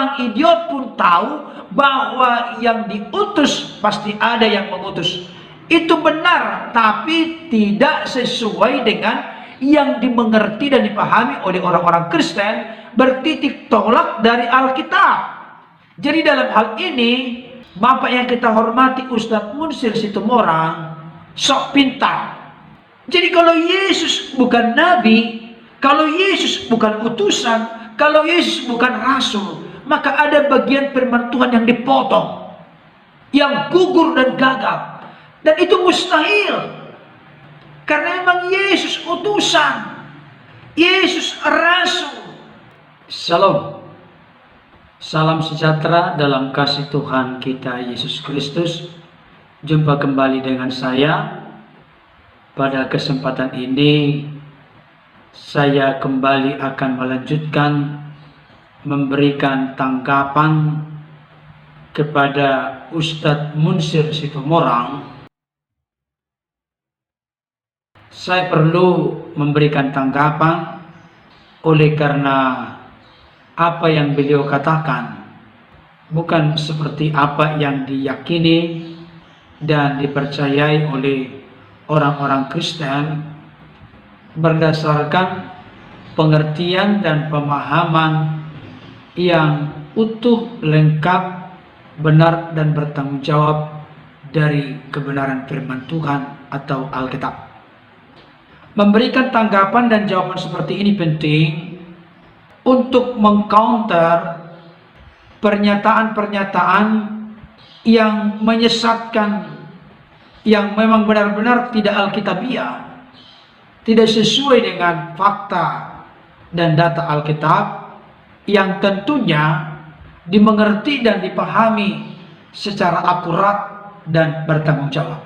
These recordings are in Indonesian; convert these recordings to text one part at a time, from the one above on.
orang idiot pun tahu bahwa yang diutus pasti ada yang mengutus. Itu benar, tapi tidak sesuai dengan yang dimengerti dan dipahami oleh orang-orang Kristen, bertitik tolak dari Alkitab. Jadi dalam hal ini, Bapak yang kita hormati, Ustadz Munsir Situmorang sok pintar. Jadi kalau Yesus bukan nabi, kalau Yesus bukan utusan, kalau Yesus bukan rasul, maka ada bagian firman Tuhan yang dipotong, yang gugur dan gagal. Dan itu mustahil, karena memang Yesus utusan, Yesus rasul. Shalom, salam sejahtera dalam kasih Tuhan kita Yesus Kristus. Jumpa kembali dengan saya. Pada kesempatan ini saya kembali akan melanjutkan memberikan tanggapan kepada Ustadz Munsir Situmorang. Saya perlu memberikan tanggapan oleh karena apa yang beliau katakan bukan seperti apa yang diyakini dan dipercayai oleh orang-orang Kristen berdasarkan pengertian dan pemahaman yang utuh, lengkap, benar dan bertanggung jawab dari kebenaran firman Tuhan atau Alkitab. Memberikan tanggapan dan jawaban seperti ini penting untuk mengcounter pernyataan-pernyataan yang menyesatkan, yang memang benar-benar tidak alkitabiah, tidak sesuai dengan fakta dan data Alkitab, yang tentunya dimengerti dan dipahami secara akurat dan bertanggung jawab.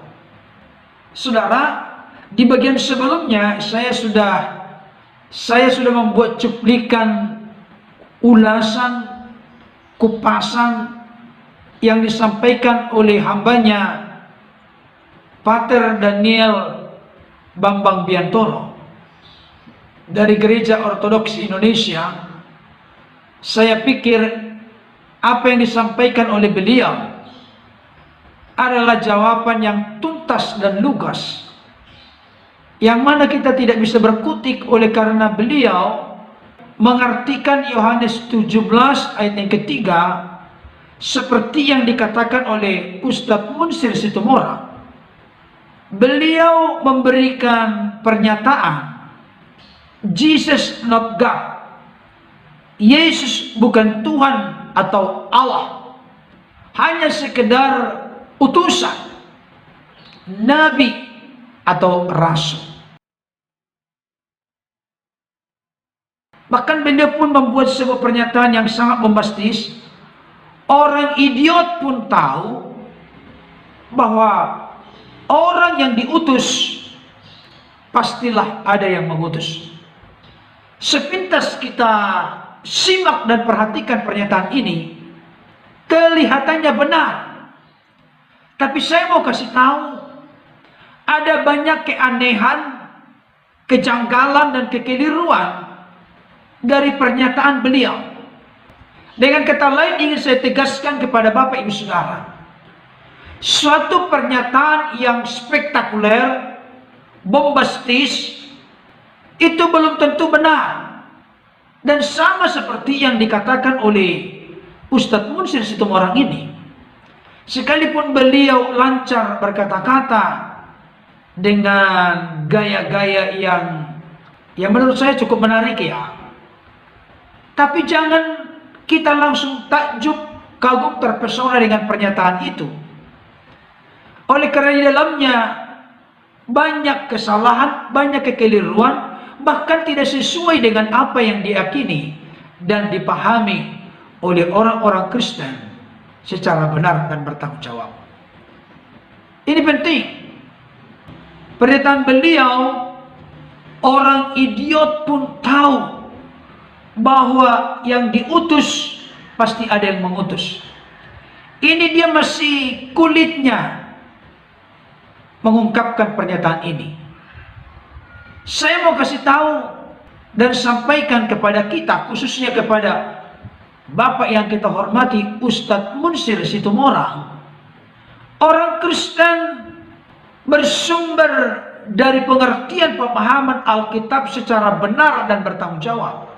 Saudara, di bagian sebelumnya saya sudah membuat cuplikan ulasan, kupasan yang disampaikan oleh hambanya Pater Daniel Bambang Biantoro dari Gereja Ortodoks Indonesia. Saya pikir apa yang disampaikan oleh beliau adalah jawaban yang tuntas dan lugas, yang mana kita tidak bisa berkutik oleh karena beliau mengartikan Yohanes 17 ayat yang ketiga seperti yang dikatakan oleh Ustadz Munsir Situmorang. Beliau memberikan pernyataan Jesus not God, Yesus bukan Tuhan atau Allah, hanya sekedar utusan, nabi atau rasul. Bahkan beliau pun membuat sebuah pernyataan yang sangat bombastis. Orang idiot pun tahu bahwa orang yang diutus pastilah ada yang mengutus. Sepintas kita simak dan perhatikan pernyataan ini, kelihatannya benar. Tapi saya mau kasih tahu, ada banyak keanehan, kejanggalan dan kekeliruan dari pernyataan beliau. Dengan kata lain ingin saya tegaskan kepada Bapak Ibu Saudara, suatu pernyataan yang spektakuler, bombastis, itu belum tentu benar. Dan sama seperti yang dikatakan oleh Ustadz Munsir Situmorang ini, sekalipun beliau lancar berkata-kata dengan gaya-gaya yang menurut saya cukup menarik ya, tapi jangan kita langsung takjub, kagum, terpesona dengan pernyataan itu. Oleh karena di dalamnya banyak kesalahan, banyak kekeliruan, bahkan tidak sesuai dengan apa yang diyakini dan dipahami oleh orang-orang Kristen secara benar dan bertanggung jawab. Ini penting. Pernyataan beliau, orang idiot pun tahu bahwa yang diutus pasti ada yang mengutus. Ini dia masih kulitnya mengungkapkan pernyataan ini. Saya mau kasih tahu dan sampaikan kepada kita, khususnya kepada Bapak yang kita hormati, Ustadz Munsir Situmorang, orang Kristen bersumber dari pengertian pemahaman Alkitab secara benar dan bertanggung jawab,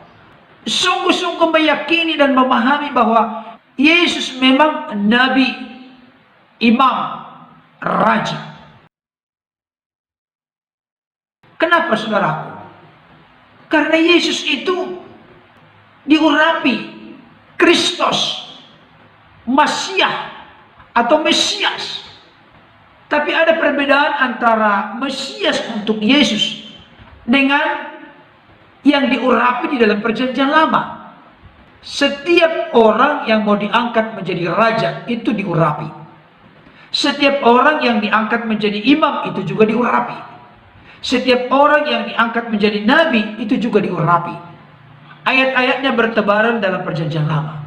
sungguh-sungguh meyakini dan memahami bahwa Yesus memang nabi, imam, raja. Kenapa saudaraku? Karena Yesus itu diurapi Kristus, Masiah atau Mesias. Tapi ada perbedaan antara Mesias untuk Yesus dengan yang diurapi di dalam perjanjian lama. Setiap orang yang mau diangkat menjadi raja itu diurapi. Setiap orang yang diangkat menjadi imam itu juga diurapi. Setiap orang yang diangkat menjadi nabi itu juga diurapi. Ayat-ayatnya bertebaran dalam perjanjian lama.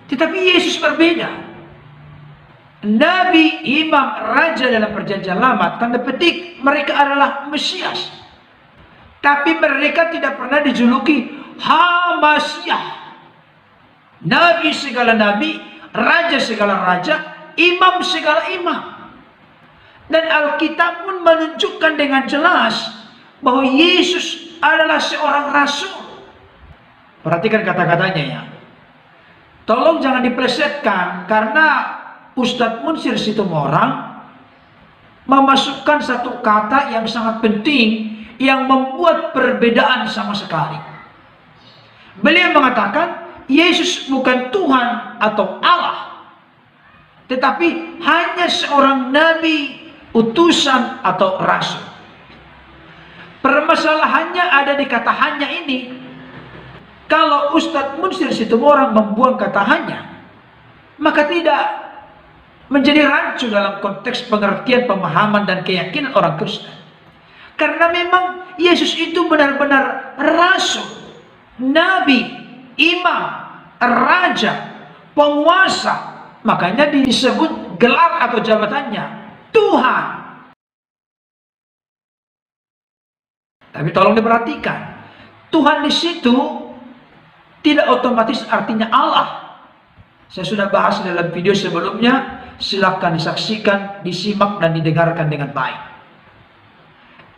Tetapi Yesus berbeda. Nabi, imam, raja dalam perjanjian lama, tanda petik mereka adalah Mesias. Tapi mereka tidak pernah dijuluki Hamasiah. Nabi segala nabi, raja segala raja, imam segala imam. Dan Alkitab pun menunjukkan dengan jelas bahwa Yesus adalah seorang rasul. Perhatikan kata-katanya ya. Tolong jangan diplesetkan, karena Ustadz Munsir Situmorang memasukkan satu kata yang sangat penting yang membuat perbedaan sama sekali. Beliau mengatakan Yesus bukan Tuhan atau Allah, tetapi hanya seorang nabi, utusan atau rasul. Permasalahannya ada di kata hanya ini. Kalau Ustadz Munsir Situmorang membuang kata hanya, maka tidak menjadi rancu dalam konteks pengertian, pemahaman, dan keyakinan orang Kristen. Karena memang Yesus itu benar-benar rasul, nabi, imam, raja, penguasa. Makanya disebut gelar atau jabatannya Tuhan. Tapi tolong diperhatikan, Tuhan di situ tidak otomatis artinya Allah. Saya sudah bahas dalam video sebelumnya, silakan disaksikan, disimak, dan didengarkan dengan baik.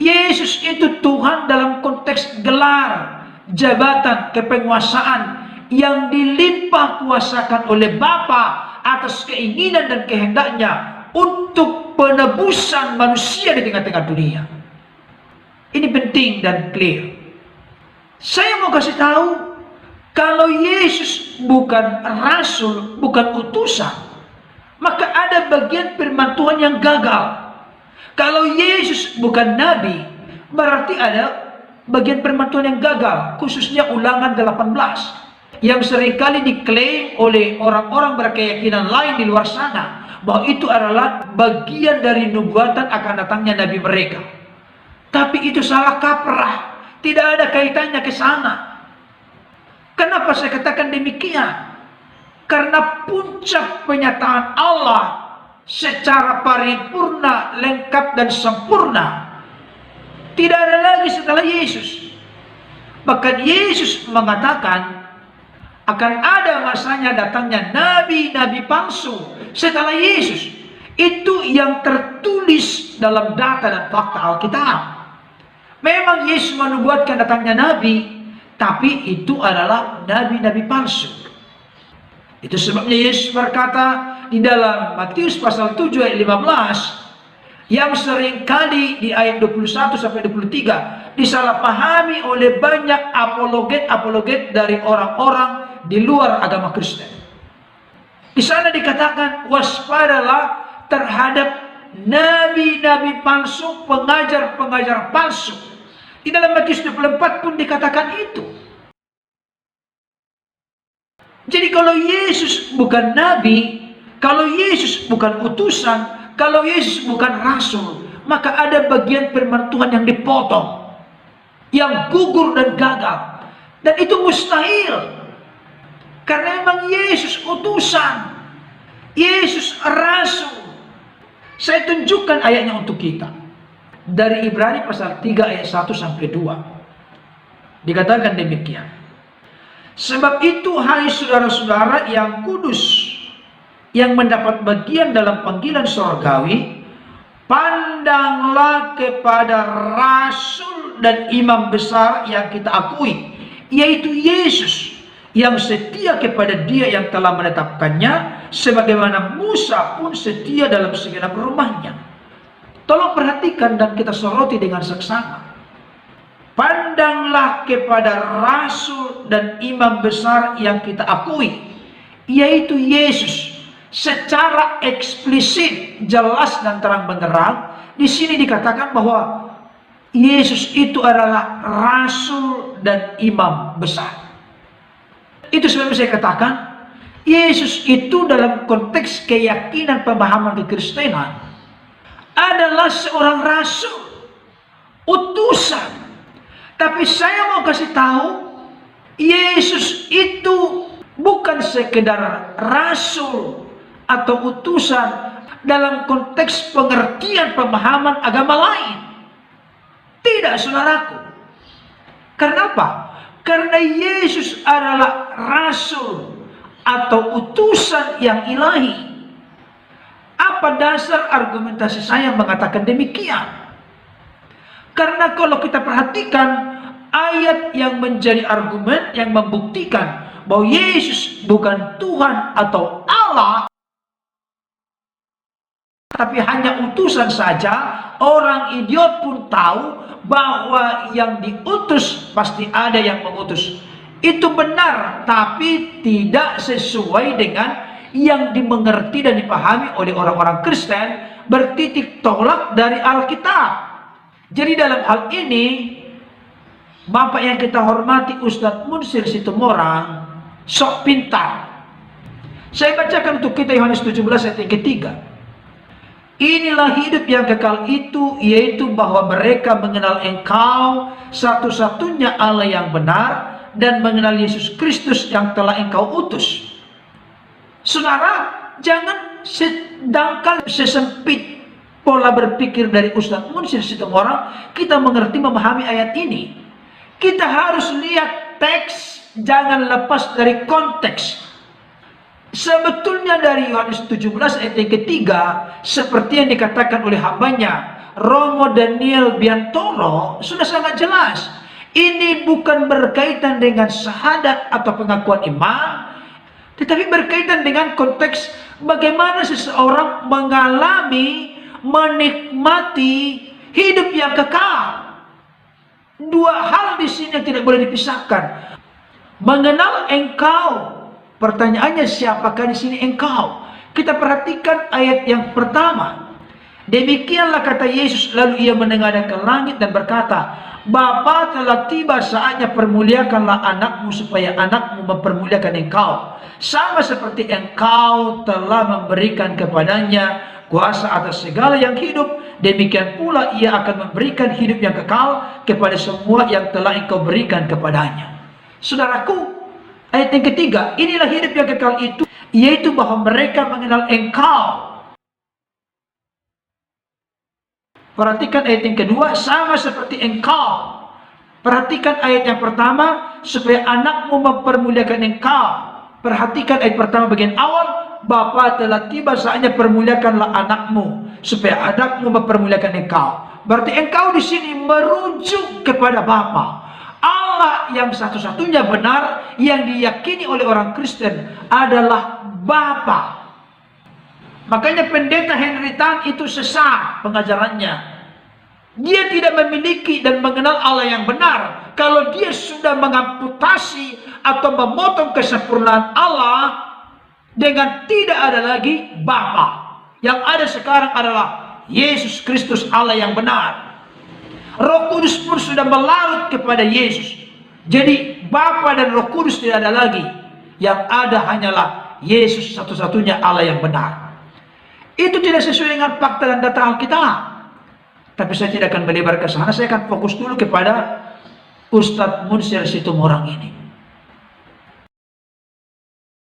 Yesus itu Tuhan dalam konteks gelar, jabatan, kepenguasaan yang dilimpah kuasakan oleh Bapa atas keinginan dan kehendaknya untuk penebusan manusia di tengah-tengah dunia. Ini penting dan clear. Saya mau kasih tahu, kalau Yesus bukan rasul, bukan utusan, maka ada bagian firman Tuhan yang gagal. Kalau Yesus bukan nabi, berarti ada bagian firman Tuhan yang gagal, khususnya Ulangan 18 yang seringkali diklaim oleh orang-orang berkeyakinan lain di luar sana bahwa itu adalah bagian dari nubuatan akan datangnya nabi mereka. Tapi itu salah kaprah, tidak ada kaitannya ke sana. Kenapa saya katakan demikian? Karena puncak penyataan Allah secara paripurna, lengkap dan sempurna tidak ada lagi setelah Yesus. Bahkan Yesus mengatakan akan ada masanya datangnya nabi-nabi palsu setelah Yesus. Itu yang tertulis dalam data dan fakta Alkitab. Memang Yesus menubuatkan datangnya nabi, tapi itu adalah nabi-nabi palsu. Itu sebabnya Yesus berkata di dalam Matius pasal 7 ayat 15, yang seringkali di ayat 21 sampai 23 disalahpahami oleh banyak apologet dari orang-orang di luar agama Kristen. Di sana dikatakan waspadalah terhadap nabi-nabi palsu, pengajar-pengajar palsu. Di dalam Matius 24 pun dikatakan itu. Jadi kalau Yesus bukan nabi, kalau Yesus bukan utusan, kalau Yesus bukan rasul, maka ada bagian firman Tuhan yang dipotong, yang gugur dan gagal. Dan itu mustahil. Karena memang Yesus utusan, Yesus rasul. Saya tunjukkan ayatnya untuk kita. Dari Ibrani pasal 3 ayat 1 sampai 2. Dikatakan demikian. Sebab itu, hai saudara-saudara yang kudus, yang mendapat bagian dalam panggilan surgawi, pandanglah kepada rasul dan imam besar yang kita akui, yaitu Yesus, yang setia kepada Dia yang telah menetapkannya, sebagaimana Musa pun setia dalam segenap rumahnya. Tolong perhatikan dan kita soroti dengan seksama. Pandanglah kepada rasul dan imam besar yang kita akui, yaitu Yesus. Secara eksplisit, jelas dan terang benderang, di sini dikatakan bahwa Yesus itu adalah rasul dan imam besar. Itu sebabnya saya katakan, Yesus itu dalam konteks keyakinan pemahaman kekristenan adalah seorang rasul, utusan. Tapi saya mau kasih tahu, Yesus itu bukan sekedar rasul atau utusan dalam konteks pengertian pemahaman agama lain. Tidak, saudaraku. Karena apa? Karena Yesus adalah rasul atau utusan yang ilahi. Apa dasar argumentasi saya mengatakan demikian? Karena kalau kita perhatikan ayat yang menjadi argumen yang membuktikan bahwa Yesus bukan Tuhan atau Allah, tapi hanya utusan saja, orang idiot pun tahu bahwa yang diutus pasti ada yang mengutus. Itu benar, tapi tidak sesuai dengan yang dimengerti dan dipahami oleh orang-orang Kristen, bertitik tolak dari Alkitab. Jadi dalam hal ini, Bapak yang kita hormati, Ustadz Munsir Situmorang sok pintar. Saya bacakan untuk kita Yohanes 17 ayat yang ketiga. Inilah hidup yang kekal itu, yaitu bahwa mereka mengenal Engkau satu-satunya Allah yang benar, dan mengenal Yesus Kristus yang telah Engkau utus. Saudara, jangan sedangkal sesempit pola berpikir dari Ustadz Munsir Situmorang kita mengerti memahami ayat ini. Kita harus lihat teks, jangan lepas dari konteks. Sebetulnya dari Yohanes 17 ayat yang ketiga, seperti yang dikatakan oleh hambanya Romo Daniel Biantoro, sudah sangat jelas. Ini bukan berkaitan dengan syahadat atau pengakuan iman, tetapi berkaitan dengan konteks bagaimana seseorang mengalami, menikmati hidup yang kekal. Dua hal di sini yang tidak boleh dipisahkan. Mengenal Engkau. Pertanyaannya, siapakah di sini Engkau? Kita perhatikan ayat yang pertama. Demikianlah kata Yesus, lalu ia menengadah ke langit dan berkata, Bapa, telah tiba saatnya, permuliakanlah anakmu supaya anakmu mempermuliakan Engkau. Sama seperti Engkau telah memberikan kepadanya kuasa atas segala yang hidup, demikian pula ia akan memberikan hidup yang kekal kepada semua yang telah Engkau berikan kepadanya. Saudaraku, ayat yang ketiga, inilah hidup yang kekal itu, yaitu bahwa mereka mengenal Engkau. Perhatikan ayat yang kedua, sama seperti Engkau. Perhatikan ayat yang pertama, supaya anakmu mempermuliakan Engkau. Perhatikan ayat pertama bagian awal, Bapa, telah tiba saatnya, permuliakanlah anakmu supaya anakmu mempermuliakan Engkau. Berarti Engkau di sini merujuk kepada Bapa. Allah yang satu-satunya benar yang diyakini oleh orang Kristen adalah Bapa. Makanya pendeta Henry Tan itu sesat pengajarannya. Dia tidak memiliki dan mengenal Allah yang benar. Kalau dia sudah mengamputasi atau memotong kesempurnaan Allah dengan tidak ada lagi Bapa. Yang ada sekarang adalah Yesus Kristus, Allah yang benar. Roh Kudus pun sudah melarut kepada Yesus. Jadi Bapa dan Roh Kudus tidak ada lagi. Yang ada hanyalah Yesus satu-satunya Allah yang benar. Itu tidak sesuai dengan fakta dan data Alkitab. Tapi saya tidak akan melebar ke sana. Saya akan fokus dulu kepada Ustadz Munsir Situmorang ini.